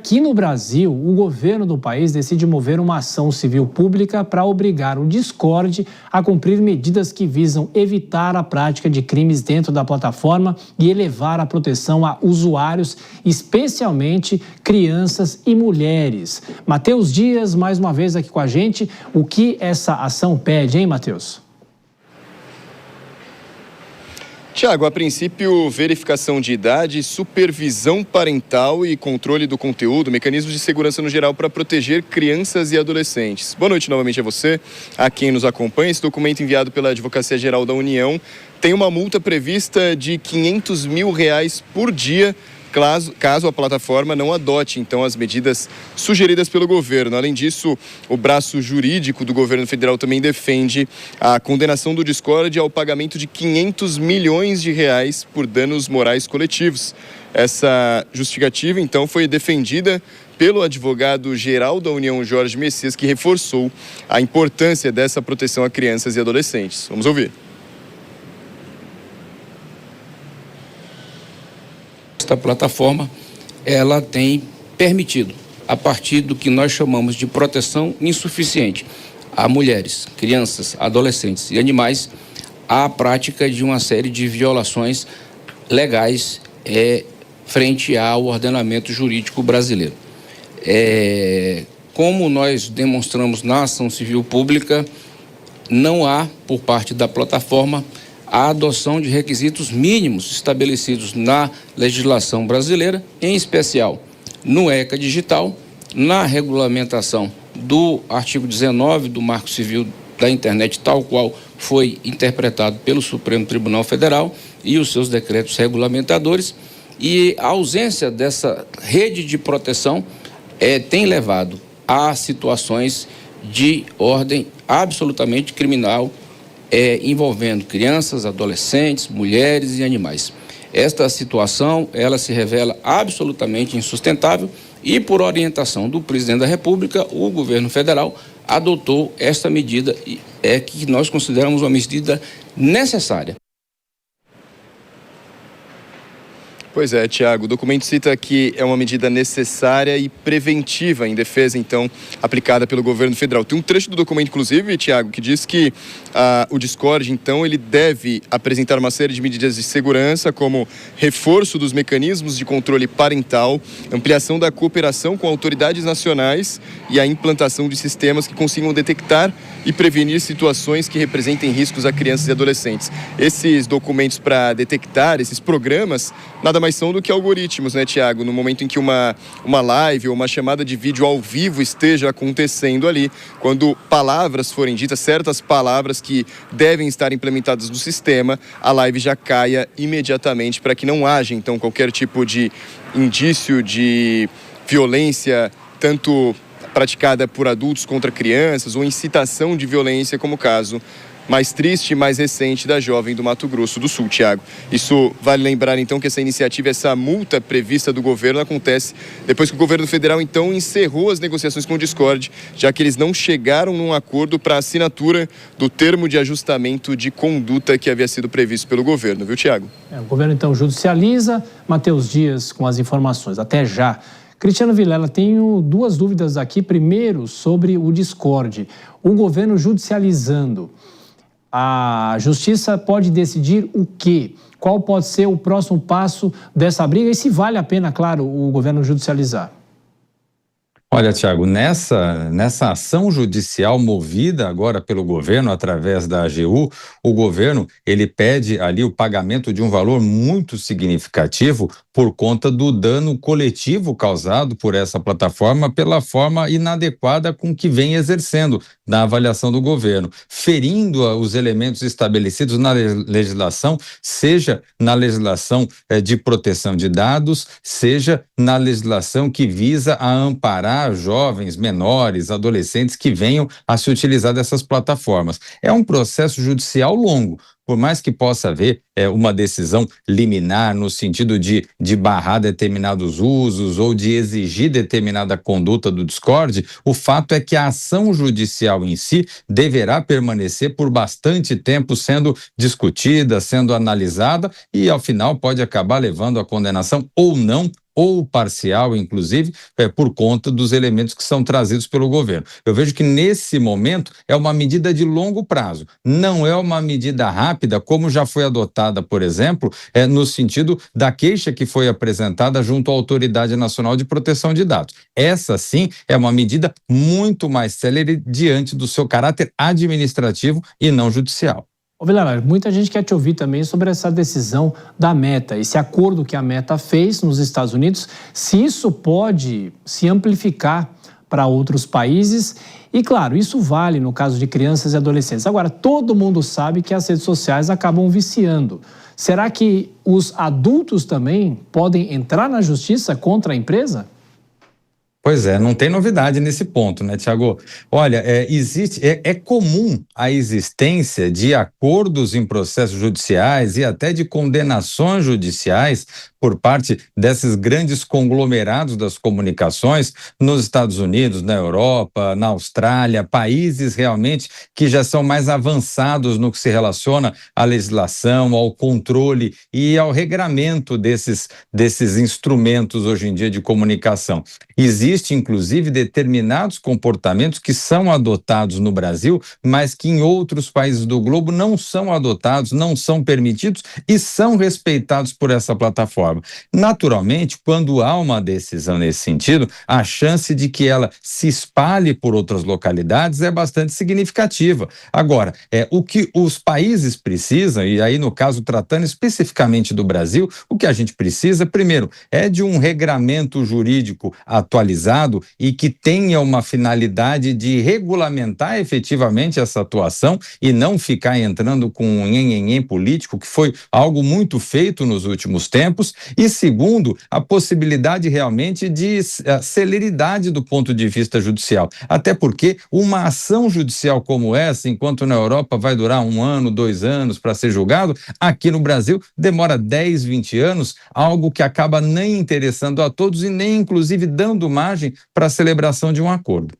aqui no Brasil, o governo do país decide mover uma ação civil pública para obrigar o Discord a cumprir medidas que visam evitar a prática de crimes dentro da plataforma e elevar a proteção a usuários, especialmente crianças e mulheres. Matheus Dias, mais uma vez aqui com a gente. O que essa ação pede, hein, Matheus? Tiago, a princípio, verificação de idade, supervisão parental e controle do conteúdo, mecanismos de segurança no geral para proteger crianças e adolescentes. Boa noite novamente a você, a quem nos acompanha. Esse documento enviado pela Advocacia Geral da União tem uma multa prevista de R$500 mil por dia, caso a plataforma não adote, então, as medidas sugeridas pelo governo. Além disso, o braço jurídico do governo federal também defende a condenação do Discord ao pagamento de R$500 milhões por danos morais coletivos. Essa justificativa, então, foi defendida pelo advogado-geral da União, Jorge Messias, que reforçou a importância dessa proteção a crianças e adolescentes. Vamos ouvir. Esta plataforma, ela tem permitido, a partir do que nós chamamos de proteção insuficiente a mulheres, crianças, adolescentes e animais, a prática de uma série de violações legais frente ao ordenamento jurídico brasileiro. Como nós demonstramos na ação civil pública, não há, por parte da plataforma, a adoção de requisitos mínimos estabelecidos na legislação brasileira, em especial no ECA Digital, na regulamentação do artigo 19 do Marco Civil da Internet, tal qual foi interpretado pelo Supremo Tribunal Federal e os seus decretos regulamentadores, e a ausência dessa rede de proteção tem levado a situações de ordem absolutamente criminal, envolvendo crianças, adolescentes, mulheres e animais. Esta situação, ela se revela absolutamente insustentável e, por orientação do presidente da República, o governo federal adotou esta medida, que nós consideramos uma medida necessária. Pois é, Tiago, o documento cita que é uma medida necessária e preventiva em defesa, então, aplicada pelo governo federal. Tem um trecho do documento, inclusive, Tiago, que diz que o Discord, então, ele deve apresentar uma série de medidas de segurança, como reforço dos mecanismos de controle parental, ampliação da cooperação com autoridades nacionais e a implantação de sistemas que consigam detectar e prevenir situações que representem riscos a crianças e adolescentes. Esses documentos para detectar, esses programas, nada mais são do que algoritmos, né, Tiago? No momento em que uma live ou uma chamada de vídeo ao vivo esteja acontecendo ali, quando palavras forem ditas, certas palavras que devem estar implementadas no sistema, a live já caia imediatamente para que não haja, então, qualquer tipo de indício de violência, tanto praticada por adultos contra crianças ou incitação de violência, como o caso mais triste e mais recente da jovem do Mato Grosso do Sul, Tiago. Isso vale lembrar, então, que essa iniciativa, essa multa prevista do governo acontece depois que o governo federal, então, encerrou as negociações com o Discord, já que eles não chegaram num acordo para a assinatura do termo de ajustamento de conduta que havia sido previsto pelo governo, viu, Tiago? O governo, então, judicializa. Matheus Dias com as informações. Até já. Cristiano Vilela, tenho duas dúvidas aqui. Primeiro, sobre o Discord. O governo judicializando, a justiça pode decidir o quê? Qual pode ser o próximo passo dessa briga? E se vale a pena, claro, o governo judicializar? Olha, Tiago, nessa ação judicial movida agora pelo governo, através da AGU, o governo, ele pede ali o pagamento de um valor muito significativo por conta do dano coletivo causado por essa plataforma pela forma inadequada com que vem exercendo na avaliação do governo, ferindo os elementos estabelecidos na legislação, seja na legislação de proteção de dados, seja na legislação que visa a amparar jovens, menores, adolescentes que venham a se utilizar dessas plataformas. É um processo judicial longo, por mais que possa haver uma decisão liminar no sentido de barrar determinados usos ou de exigir determinada conduta do Discord, o fato é que a ação judicial em si deverá permanecer por bastante tempo sendo discutida, sendo analisada e, ao final, pode acabar levando à condenação ou não ou parcial, inclusive, por conta dos elementos que são trazidos pelo governo. Eu vejo que nesse momento é uma medida de longo prazo, não é uma medida rápida, como já foi adotada, por exemplo, no sentido da queixa que foi apresentada junto à Autoridade Nacional de Proteção de Dados. Essa, sim, é uma medida muito mais célere diante do seu caráter administrativo e não judicial. Ô, Vilela, muita gente quer te ouvir também sobre essa decisão da Meta, esse acordo que a Meta fez nos Estados Unidos, se isso pode se amplificar para outros países. E, claro, isso vale no caso de crianças e adolescentes. Agora, todo mundo sabe que as redes sociais acabam viciando. Será que os adultos também podem entrar na justiça contra a empresa? Pois é, não tem novidade nesse ponto, né, Tiago? Olha, é comum a existência de acordos em processos judiciais e até de condenações judiciais por parte desses grandes conglomerados das comunicações nos Estados Unidos, na Europa, na Austrália, países realmente que já são mais avançados no que se relaciona à legislação, ao controle e ao regramento desses instrumentos hoje em dia de comunicação. Existe, inclusive, determinados comportamentos que são adotados no Brasil, mas que em outros países do globo não são adotados, não são permitidos e são respeitados por essa plataforma. Naturalmente, quando há uma decisão nesse sentido, a chance de que ela se espalhe por outras localidades é bastante significativa. Agora, o que os países precisam, e aí no caso tratando especificamente do Brasil, o que a gente precisa, primeiro, é de um regramento jurídico atualizado e que tenha uma finalidade de regulamentar efetivamente essa atuação e não ficar entrando com um nhenhenhen político, que foi algo muito feito nos últimos tempos, e segundo, a possibilidade realmente de celeridade do ponto de vista judicial, até porque uma ação judicial como essa, enquanto na Europa vai durar 1 ano, 2 anos para ser julgado, aqui no Brasil demora 10, 20 anos, algo que acaba nem interessando a todos e nem inclusive dando margem para a celebração de um acordo.